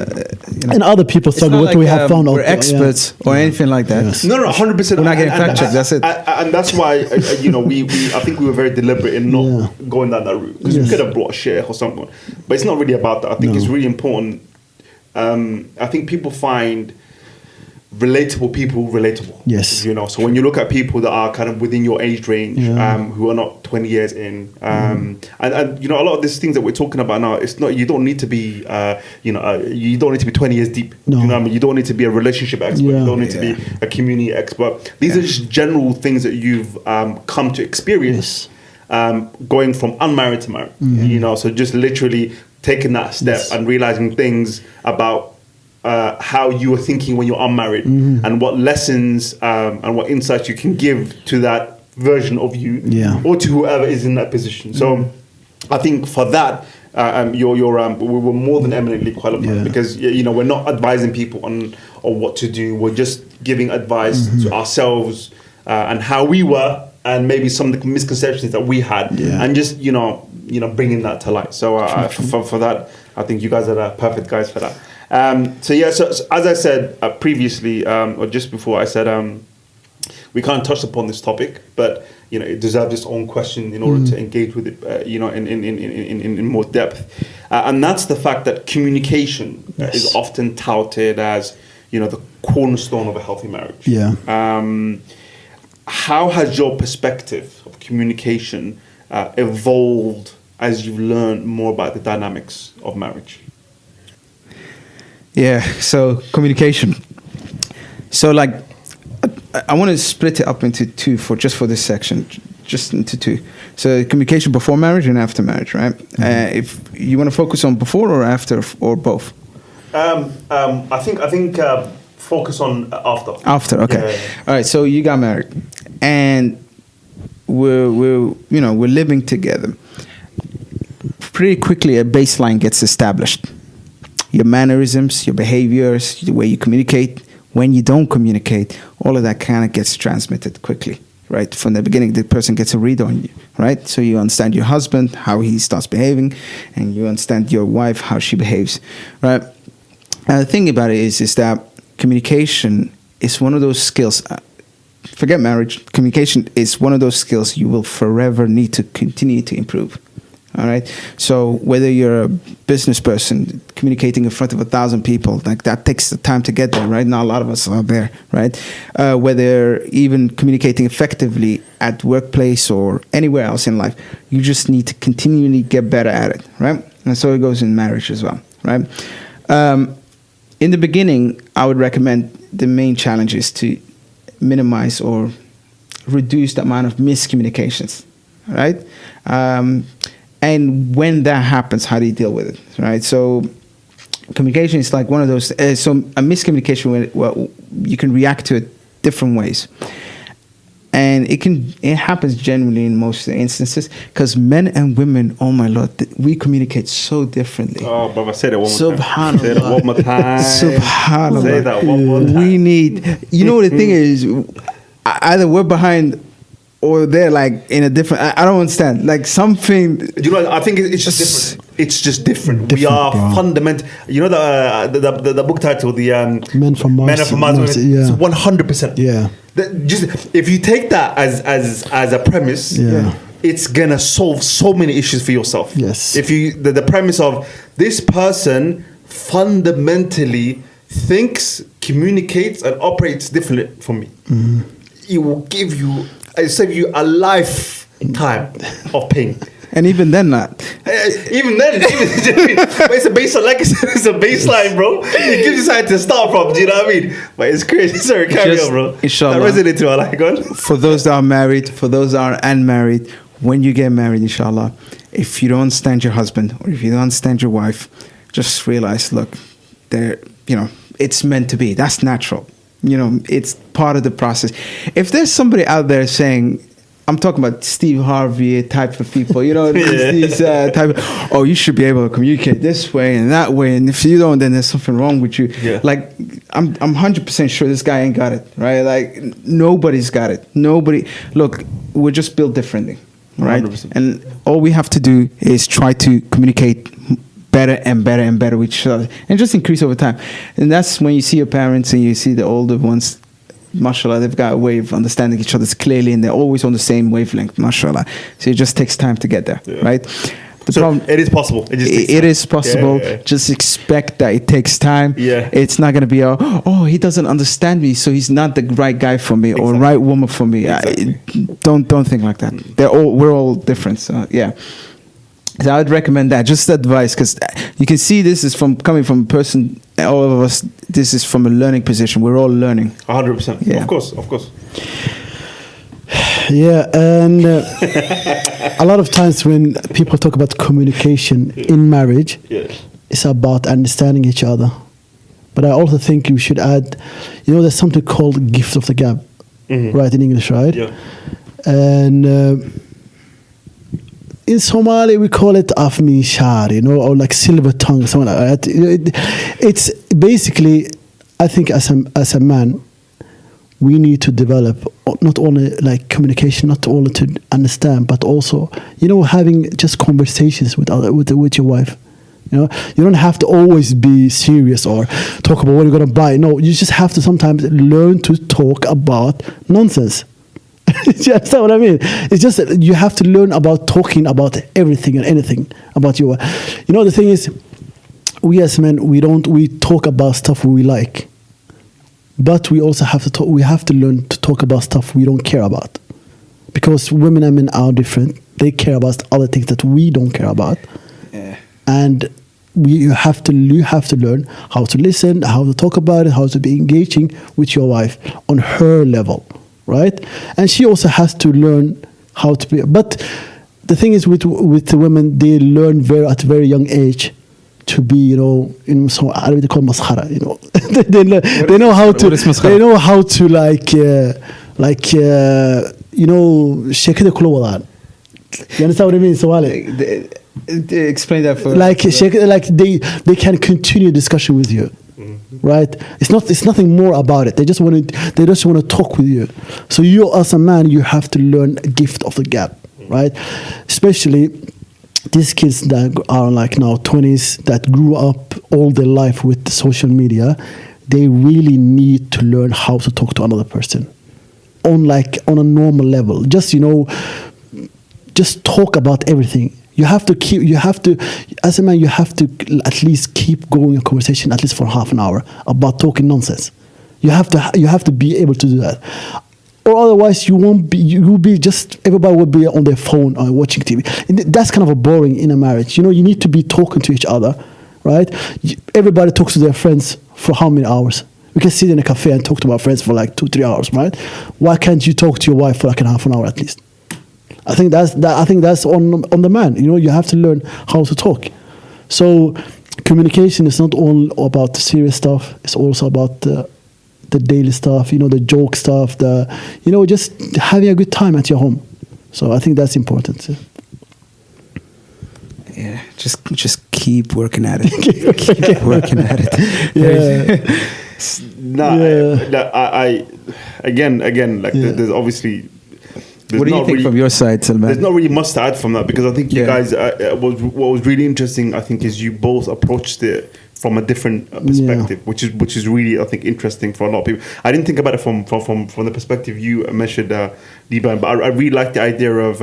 and other people struggle. What we have found out. We're experts or anything like that. Yes. No, 100%. We're not getting fact checked. That's it. And that's why I think we were very deliberate in not going down that route, because we could have brought a share or something, but it's not really about that. I think it's really important. I think people find relatable people relatable. Yes. So when you look at people that are kind of within your age range, who are not 20 years in, and a lot of these things that we're talking about now, it's not, you don't need to be, you don't need to be 20 years deep. No. You know what I mean? You don't need to be a relationship expert. You don't need to be a community expert. These are just general things that you've come to experience, going from unmarried to married. So just literally taking that step and realizing things about how you were thinking when you're unmarried, and what lessons and what insights you can give to that version of you, or to whoever is in that position. So I think for that, we were more than eminently qualified, because we're not advising people on what to do. We're just giving advice to ourselves and how we were, and maybe some of the misconceptions that we had, and just bringing that to light. So for that, I think you guys are the perfect guys for that. So as I said previously, or just before, I said we can't touch upon this topic, but it deserves its own question in order to engage with it, in more depth, and that's the fact that communication is often touted as the cornerstone of a healthy marriage. How has your perspective of communication evolved as you've learned more about the dynamics of marriage? Yeah, so communication. So I want to split it up into two for this section, just into two. So communication before marriage and after marriage, right? If you want to focus on before or after or both? I think focus on after. After, okay. Yeah. All right, so you got married and we're living together. Pretty quickly a baseline gets established. Your mannerisms, your behaviors, the way you communicate, when you don't communicate, all of that kind of gets transmitted quickly, right? From the beginning, the person gets a read on you, right? So you understand your husband, how he starts behaving, and you understand your wife, how she behaves, right? And the thing about it is that communication is one of those skills. Forget marriage. Communication is one of those skills you will forever need to continue to improve. All right. So whether you're a business person communicating in front of 1,000 people, that takes the time to get there, right? Not a lot of us are there, right? Whether even communicating effectively at workplace or anywhere else in life, you just need to continually get better at it, right? And so it goes in marriage as well, right? In the beginning, I would recommend the main challenge is to minimize or reduce the amount of miscommunications, right? And when that happens, how do you deal with it, right? So communication is like one of those. So a miscommunication, you can react to it different ways, and it happens generally in most instances because men and women, oh my Lord, we communicate so differently. Oh, brother, say that one more time. Say that one more time. Subhanallah. Say that one more time. We need. The thing is, either we're behind. Or they're in a different. I don't understand. Something. I think it's just different. It's just different. We are fundamental. The book title, the Men from Mars. Men from Mars. It's 100%. Yeah. Just if you take that as a premise, it's gonna solve so many issues for yourself. Yes. If you the premise of this person fundamentally thinks, communicates, and operates differently from me, it will save you a lifetime of pain. And even then not. But it's a baseline, it's a baseline, bro. It gives you something to start from, do you know what I mean? But it's crazy. Sorry, carry on, bro. Inshallah. That resonated to our God. For those that are married, for those that are unmarried, when you get married, inshallah, if you don't understand your husband or if you don't understand your wife, just realize, look, it's meant to be. That's natural. it's part of the process. If there's somebody out there saying, I'm talking about Steve Harvey type of people, these type of, oh, you should be able to communicate this way and that way, and if you don't, then there's something wrong with you. Yeah. Like, I'm 100% sure this guy ain't got it, right? Like, nobody's got it. Look, we're just built differently, right? 100%. And all we have to do is try to communicate better and better and better with each other, and just increase over time. And that's when you see your parents and you see the older ones, mashallah, they've got a way of understanding each other clearly, and they're always on the same wavelength, mashallah. So it just takes time to get there, right? The problem, it is possible. It is possible. Yeah. Just expect that it takes time. Yeah. It's not going to be he doesn't understand me, so he's not the right guy for me or right woman for me. Exactly. Don't think like that. We're all different. So yeah. So I would recommend that. Just advice, because you can see this is coming from a person. All of us. This is from a learning position. We're all learning. 100%. Yeah. Of course. Yeah, and a lot of times when people talk about communication in marriage, it's about understanding each other. But I also think you should add, there's something called gift of the gab, right, in English, right? Yeah. And in Somali we call it afmi shar, or like silver tongue, something like that. It's basically, I think as a man, we need to develop not only like communication, not only to understand, but also having just conversations with your wife. You don't have to always be serious or talk about what you're gonna buy. No, you just have to sometimes learn to talk about nonsense. Do you understand what I mean? It's just that you have to learn about talking about everything and anything about your. The thing is, we as men, we talk about stuff we like, but we also have to talk. We have to learn to talk about stuff we don't care about, because women and men are different. They care about other things that we don't care about, and you have to learn how to listen, how to talk about it, how to be engaging with your wife on her level. Right, and she also has to learn how to be. But the thing is, with the women, they learn at a very young age to be, in so Arabic they call maskhara. They know how to. They know how to shake the clothes. You understand what I mean? So explain that for they can continue discussion with you. Right, it's nothing more about it. They just want to talk with you. So you, as a man, you have to learn a gift of the gap, right? Especially these kids that are like now 20s, that grew up all their life with the social media. They really need to learn how to talk to another person on a normal level. Just talk about everything. As a man, you have to at least keep going a conversation at least for half an hour about talking nonsense. You have to be able to do that, or otherwise everybody will be on their phone or watching TV. And that's kind of a boring in a marriage. You need to be talking to each other, right? Everybody talks to their friends for how many hours? We can sit in a cafe and talk to our friends for like 2-3 hours, right? Why can't you talk to your wife for like half an hour at least? I think that's on the man. You have to learn how to talk. So communication is not all about the serious stuff. It's also about the daily stuff. The joke stuff. Just having a good time at your home. So I think that's important. Yeah, just keep working at it. keep working at it. Yeah. I again, there's obviously. What do you think from your side, Salman? There's not really much to add from that, because I think you guys, what was really interesting, I think, is you both approached it from a different perspective, which is really, I think, interesting for a lot of people. I didn't think about it from the perspective you mentioned, Liban, but I really like the idea of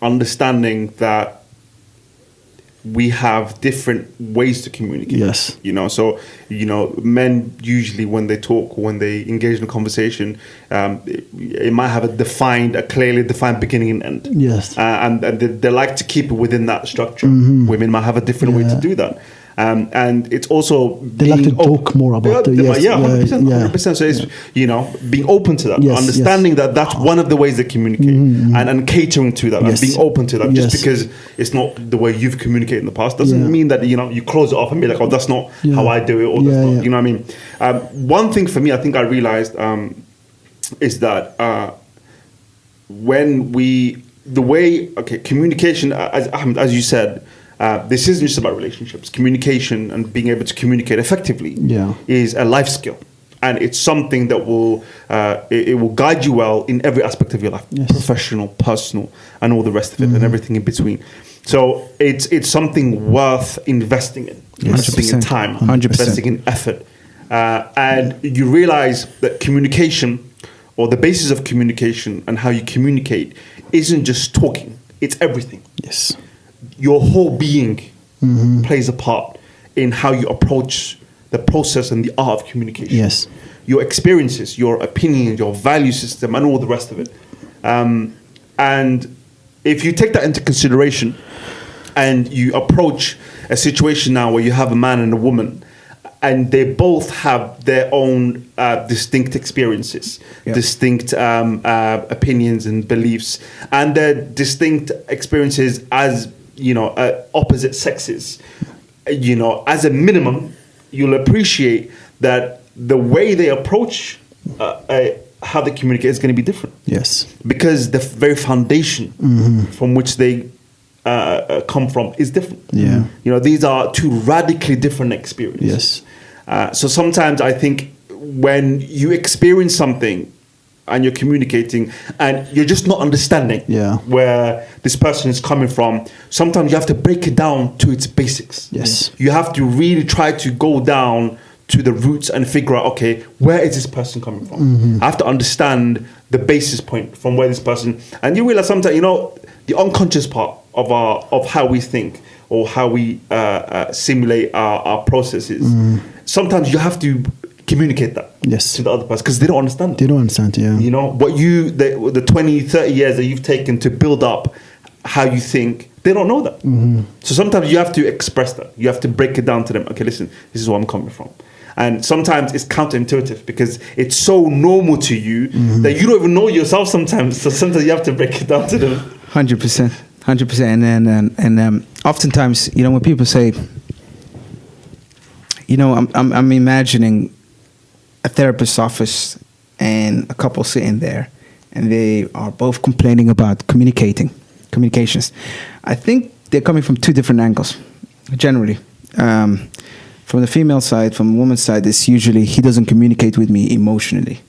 understanding that we have different ways to communicate. Yes. So men usually, when they talk, when they engage in a conversation, it might have a clearly defined beginning and end. Yes. And they like to keep it within that structure. Women might have a different way to do that. And it's also They like to talk more about it. Yes, 100%. So it's, you know, being open to that, Yes, understanding that that's one of the ways they communicate, and catering to that, and being open to that. Just because it's not the way you've communicated in the past doesn't mean that, you know, you close it off and be like, oh, that's not how I do it, or that's not, you know what I mean? One thing for me, I think I realized is that communication, as Ahmed, as you said, this isn't just about relationships. Communication and being able to communicate effectively is a life skill, and it's something that will it will guide you well in every aspect of your life, professional, personal, and all the rest of it, and everything in between. So it's something worth investing in, investing in time, 100%. investing in effort, and you realize that communication, or the basis of communication and how you communicate, isn't just talking. It's everything. Yes. Your whole being plays a part in how you approach the process and the art of communication. Yes. Your experiences, your opinion, your value system, and all the rest of it. And if you take that into consideration and you approach a situation now where you have a man and a woman, and they both have their own distinct experiences, distinct opinions and beliefs, and their distinct experiences as, you know, opposite sexes. You know, as a minimum, you'll appreciate that the way they approach how they communicate is going to be different. Yes. Because the very foundation from which they come from is different. Yeah. You know, these are two radically different experiences. Yes. So sometimes I think when you experience something and you're communicating and you're just not understanding where this person is coming from, sometimes you have to break it down to its basics. Yes. You have to really try to go down to the roots and figure out, okay, where is this person coming from? I have to understand the basis point from where this person, and you realize sometimes, you know, the unconscious part of how we think or how we simulate our processes. Sometimes you have to communicate that to the other person because they don't understand. They don't understand, You know, what the 20, 30 years that you've taken to build up how you think, they don't know that. So sometimes you have to express that. You have to break it down to them. Okay, listen, this is where I'm coming from. And sometimes it's counterintuitive because it's so normal to you that you don't even know yourself sometimes. So sometimes you have to break it down to them. 100%. 100%. And oftentimes, you know, when people say, you know, I'm imagining a therapist's office and a couple sitting there, and they are both complaining about communications. I think they're coming from two different angles, generally. From the female side, from the woman's side, it's usually he doesn't communicate with me emotionally.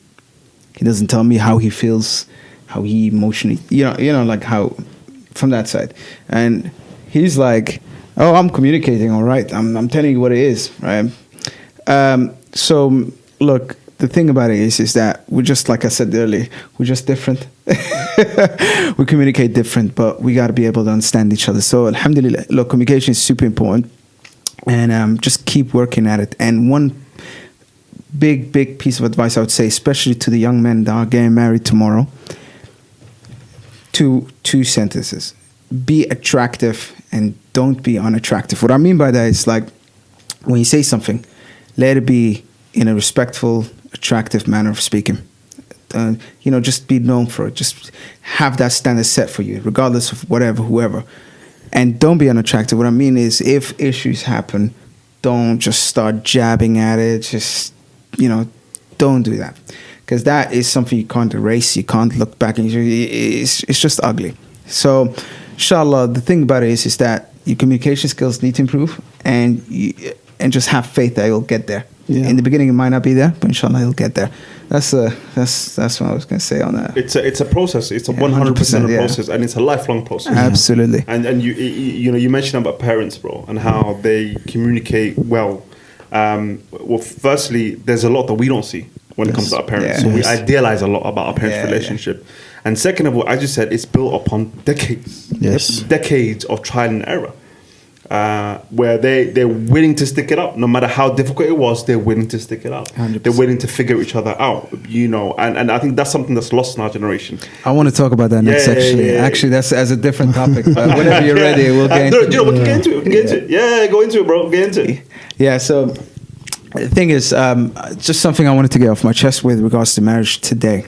He doesn't tell me how he feels, how he emotionally, you know, like how, from that side. And he's like, oh, I'm communicating, all right. I'm telling you what it is, right? So, look, the thing about it is that we're just, like I said earlier, we're just different. We communicate different, but we got to be able to understand each other. So, alhamdulillah, look, communication is super important. And just keep working at it. And one big piece of advice I would say, especially to the young men that are getting married tomorrow, two sentences. Be attractive and don't be unattractive. What I mean by that is, like, when you say something, let it be in a respectful, attractive manner of speaking. You know, just be known for it. Just have that standard set for you, regardless of whatever, whoever. And don't be unattractive. What I mean is, if issues happen, don't just start jabbing at it. Just, you know, don't do that. Because that is something you can't erase. You can't look back and it's just ugly. So, inshallah, the thing about it is that your communication skills need to improve, and just have faith that you'll get there. Yeah. In the beginning, it might not be there, but inshallah, you'll get there. That's what I was going to say on that. It's a process. It's a 100% a process, and it's a lifelong process. Absolutely. And you know, you mentioned about parents, bro, and how they communicate well. Well, firstly, there's a lot that we don't see when it comes to our parents. So we idealize a lot about our parents' relationship. And second of all, as you said, it's built upon decades. Yes. Decades of trial and error. where they're willing to stick it out, no matter how difficult it was. They're willing to stick it out. 100%. They're willing to figure each other out, you know. And I think that's something that's lost in our generation. I want to talk about that next. Actually, that's as a different topic. But whenever you're ready, we'll get into it. You know, we can get into it. We can get into it. Yeah, go into it, bro. Get into it. Yeah. So the thing is, just something I wanted to get off my chest with regards to marriage today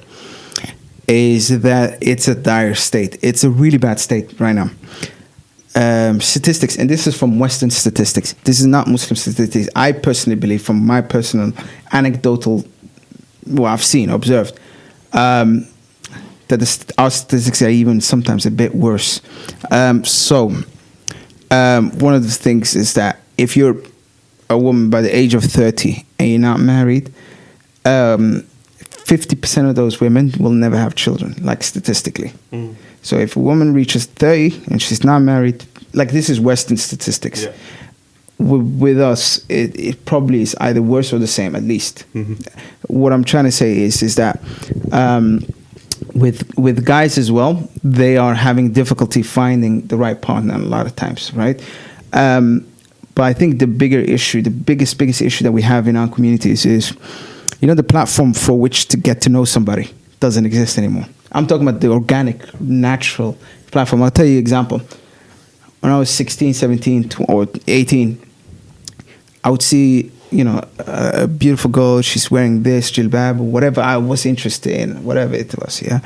is that it's a dire state. It's a really bad state right now. Statistics, and this is from Western statistics. This is not Muslim statistics. I personally believe, from my personal anecdotal, what I've seen, observed, that our statistics are even sometimes a bit worse. So one of the things is that if you're a woman by the age of 30 and you're not married, 50% of those women will never have children, like statistically. So if a woman reaches 30 and she's not married, like this is Western statistics. Yeah. With us, it probably is either worse or the same, at least. What I'm trying to say is that with guys as well, they are having difficulty finding the right partner a lot of times, right? But I think the bigger issue, the biggest issue that we have in our communities is, you know, the platform for which to get to know somebody doesn't exist anymore. I'm talking about the organic, natural platform. I'll tell you an example. When I was 16, 17, or 18, I would see, you know, a beautiful girl. She's wearing this, jilbab, whatever I was interested in, whatever it was, yeah.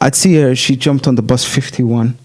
I'd see her. She jumped on the bus 51.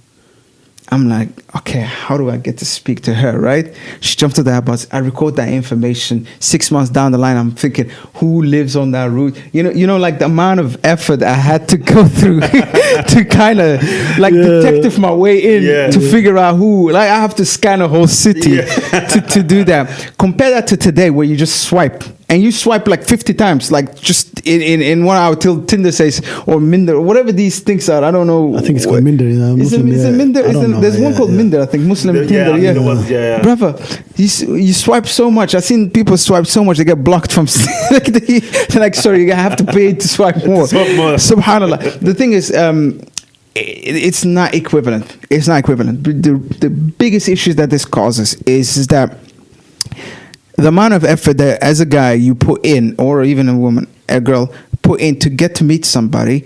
I'm like, okay, how do I get to speak to her, right? She jumped to that bus. I record that information. 6 months down the line, I'm thinking, who lives on that route? You know, like the amount of effort I had to go through to kind of like detective my way in to figure out who. Like I have to scan a whole city to do that. Compare that to today, where you just swipe. And you swipe like 50 times, like just in 1 hour till Tinder says, or Minder, or whatever these things are. I don't know. I think it's called Minder. Is it Minder? There's one called Minder, I think. Muslim Tinder, yeah. Brother, you swipe so much. I've seen people swipe so much, they get blocked from... like, sorry, you have to pay to swipe more. Subhanallah. The thing is... it's not equivalent. It's not equivalent. The biggest issue that this causes is that the amount of effort that as a guy you put in, or even a woman, a girl, put in to get to meet somebody,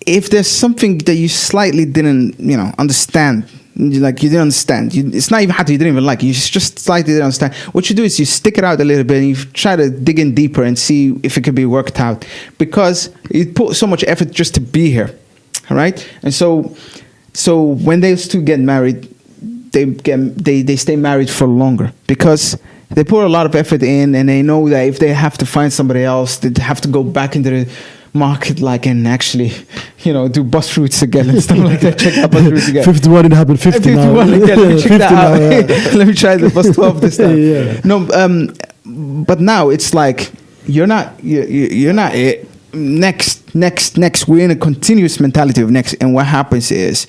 if there's something that you slightly didn't, you know, understand, like you didn't understand, it's not even how you didn't even like, you just slightly didn't understand, what you do is you stick it out a little bit and you try to dig in deeper and see if it could be worked out, because you put so much effort just to be here, all right? And so when those two get married, they stay married for longer, because they put a lot of effort in, and they know that if they have to find somebody else, they have to go back into the market, like, and actually, you know, do bus routes again and stuff like that. Check out bus routes again. 51 it happened 50 now. 51 again. Let me check that out. Let me try the bus 12 this time. No, but now it's like you're not it. Next. We're in a continuous mentality of next, and what happens is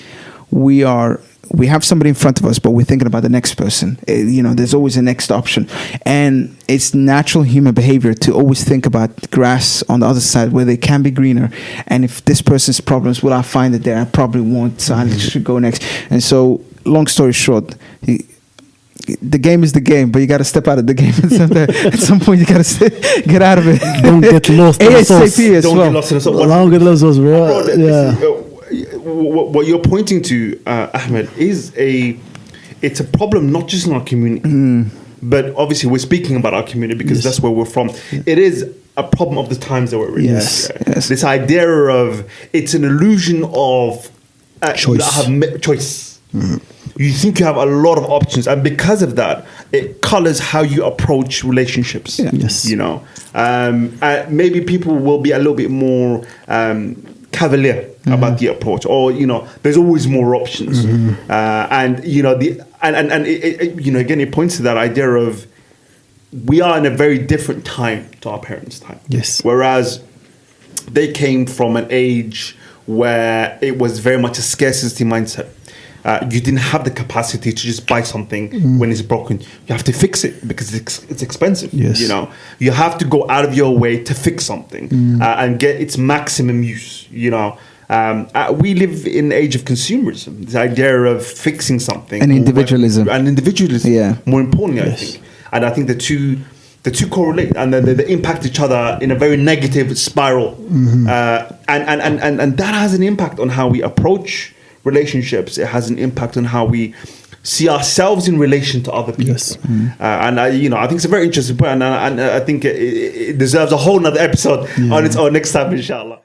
we have somebody in front of us, but we're thinking about the next person. You know, there's always a next option. And it's natural human behavior to always think about the grass on the other side where they can be greener. And if this person's problems, will I find it there? I probably won't, so I should go next. And so, long story short, the game is the game, but you got to step out of the game. At some point, you got to get out of it. Don't get lost in the sauce. ASAP as well. Get lost in the sauce. Don't get lost in the sauce, bro. Yeah. What you're pointing to, Ahmed, is it's a problem not just in our community, but obviously we're speaking about our community because that's where we're from. It is a problem of the times that we're in. Yes. This idea of it's an illusion of choice. You think you have a lot of options, and because of that, it colors how you approach relationships. Yes. You know, maybe people will be a little bit more cavalier about the approach, or you know, there's always more options, and you know you know, again, it points to that idea of we are in a very different time to our parents' time. Yes. Whereas they came from an age where it was very much a scarcity mindset. You didn't have the capacity to just buy something when it's broken. You have to fix it because it's expensive. Yes. You know, you have to go out of your way to fix something and get its maximum use. You know, We live in the age of consumerism. The idea of fixing something And individualism. Yeah. More importantly, I think. And I think the two correlate, and they impact each other in a very negative spiral. And that has an impact on how we approach relationships. It has an impact on how we see ourselves in relation to other people. Yes. And I think it's a very interesting point, and I think it deserves a whole nother episode on its own next time, inshallah.